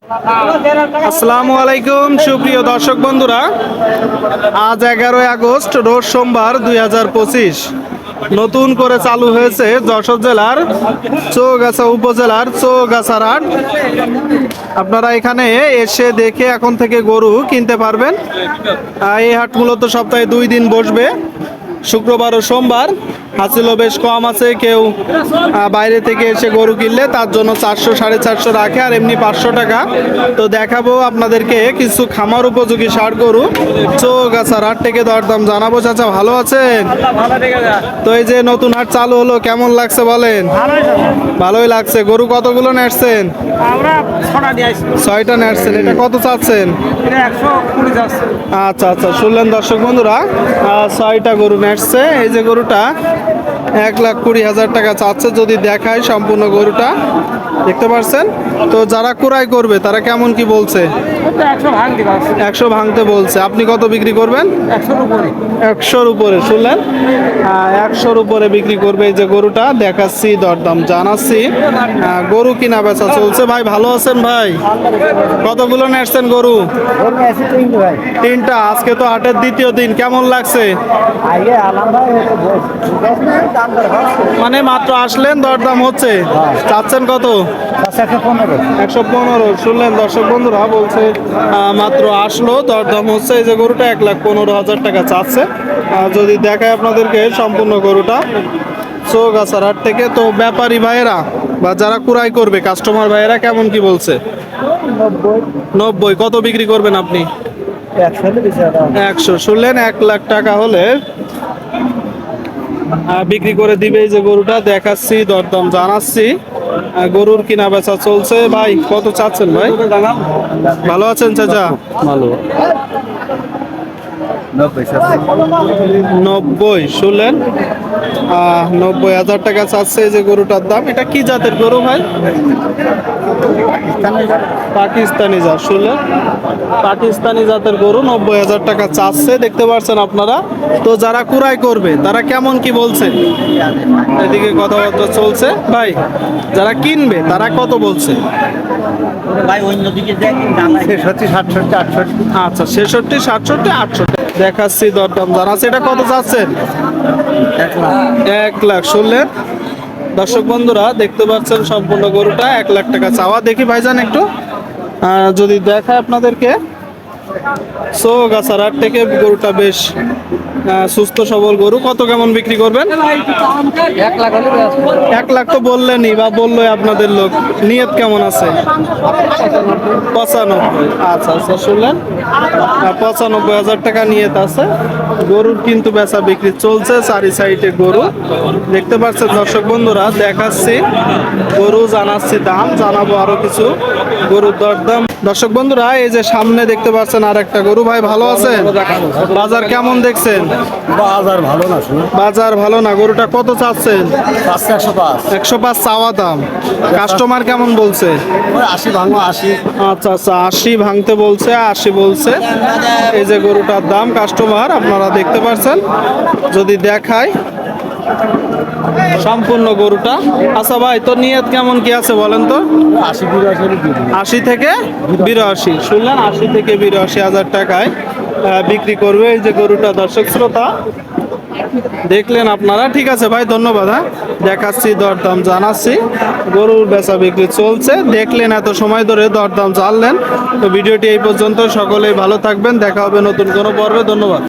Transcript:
আসসালামু আলাইকুম সুপ্রিয় দর্শক বন্ধুরা, আজ 11 আগস্ট রোজ সোমবার 2025 নতুন করে চালু হয়েছে যশোর জেলার চৌগাছা উপজেলার চৌগাছার হাট। আপনারা এখানে এসে দেখে এখন থেকে গরু কিনতে পারবেন। এই হাট মূলত সপ্তাহে 2 দিন বসবে, শুক্রবার ও সোমবার। হাসিলও বেশ কম আছে, কেউ বাইরে থেকে এসে গরু কিনলে তার জন্য 400 450 রাখে, আর এমনি 500 টাকা। তো দেখাবো আপনাদেরকে কিছু খামার উপযোগী ষাঁড় গরু চৌগাছার হাট থেকে দরদাম জানাবো। চাচা ভালো আছেন? তো এই যে নতুন হাট চালু হলো, কেমন লাগছে বলেন? ভালোই লাগছে। গরু কতগুলো নেসছেন? ছয়টা নেসছেন। এটা কত চাচ্ছেন? আচ্ছা আচ্ছা, শুনলেন দর্শক বন্ধুরা, 6টা গরু নেসছে। এই যে গরুটা 1,20,000 টাকা চাচ্ছে। যদি দেখায় সম্পূর্ণ গরুটা দেখতে পাচ্ছেন। তো যারা ক্রয় করবে তারা কেমন কি বলছে? 100 ভাঙতে বলছে। আপনি কত বিক্রি করবেন? 100-র উপরে। শুনলেন, 100-র উপরে বিক্রি করবে। এই যে গরুটা দেখাচ্ছি, দরদাম জানাচ্ছি। গরু কিনা বেচা চলছে। ভাই ভালো আছেন? ভাই কতগুলো নেসছেন গরু? 3টা। আজকে তো হাটের দ্বিতীয় দিন, কেমন লাগছে? মানে মাত্র আসলেন, দরদাম হচ্ছে। চাচ্ছেন কত? 115। শুনলেন দর্শক বন্ধুরা, বলছে মাত্র আসলো, দরদাম হচ্ছে। এই যে গরুটা 1,15,000 টাকা চাচ্ছে। যদি দেখায় আপনাদেরকে সম্পূর্ণ গরুটা চৌগাছার হাট থেকে। তো ব্যাপারী ভাইয়েরা বা যারা ক্রয় করবে কাস্টমার ভাইয়েরা কেমন কি বলছে? 90। কত বিক্রি করবেন আপনি? 100। শুনলেন, 1,00,000 টাকা হলে বিক্রি করে দিবে। এই যে গরুটা দেখাচ্ছি, দরদাম জানাচ্ছি। গরুর কিনা বেচা চলছে। ভাই কত চাচ্ছেন? ভাই ভালো আছেন চাচা? ভালো। 90। শুনলেন, 90,000 টাকা চাচ্ছে এই যে গরুটার দাম। এটা কি জাতের গরু ভাই? পাকিস্তানি জাত। শুনলেন, পাকিস্তানি জাতের গরু 90,000 টাকা চাচ্ছে, দেখতে পাচ্ছেন আপনারা। তো যারা ক্রয় করবে তারা কেমন কি বলছে? এদিকে কথাবার্তা চলছে। ভাই যারা কিনবে তারা কত বলছে? ভাই অন্যদিকে 66, 67, 68। আচ্ছা, 66, 67, 68 দেখাচ্ছি, দরদাম জানাচ্ছি। এটা কত চাচ্ছেন? 1,00,000। শুনলেন দর্শক বন্ধুরা, দেখতে পাচ্ছেন সম্পূর্ণ গরুটা 1,00,000 টাকা চাওয়া। দেখি ভাইজান একটু যদি দেখায় আপনাদেরকে। চৌগাছার হাট থেকে গরুটা বেশ সুস্থ সবল গরু। কত কেমন বিক্রি করবেন? 1,00,000 তো বললেনই, বা বললো আপনাদের লোক। নিয়ত কেমন আছে? 95। আচ্ছা আচ্ছা, শুনলেন, 95,000 টাকা নিয়ত আছে। গরুর কিন্তু বেচা বিক্রি চলছে। 4 সাইডে গরু দেখতে পাচ্ছেন দর্শক বন্ধুরা, দেখাচ্ছি গরু, জানাচ্ছি দাম, জানাবো আরো কিছু গরুর দরদাম। দর্শক বন্ধুরা, এই যে সামনে দেখতে পাচ্ছেন আর একটা গরু। ভাই ভালো আছেন? বাজার কেমন দেখছেন? বাজার ভালো না। বাজার ভালো না। গরুটা কত চাচ্ছেন? 105। 105 চাওয়া দাম। কাস্টমার কেমন বলছে? 80 ভাঙো 80। আচ্ছা আচ্ছা, 80 ভাঙতে বলছে, 80 বলছে। এই যে গরুটার দাম কাস্টমার আপনারা দেখতে পাচ্ছেন। যদি দেখায় সম্পূর্ণ গরুটা। আচ্ছা ভাই, তো নিয়ত কেমন কি আছে বলেন তো? 80 থেকে 82। শুনলেন, 80 থেকে 82,000 টাকায় বিক্রি করবে এই যে গরুটা। দর্শক শ্রোতা দেখলেন আপনারা। ঠিক আছে ভাই, ধন্যবাদ। দেখাচ্ছি, দরদাম জানাচ্ছি। গরুর বেচা বিক্রি চলছে। দেখলেন এত সময় ধরে, দরদাম জানলেন। তো ভিডিওটি এই পর্যন্ত। সকলেই ভালো থাকবেন, দেখা হবে নতুন কোনো পর্বে। ধন্যবাদ।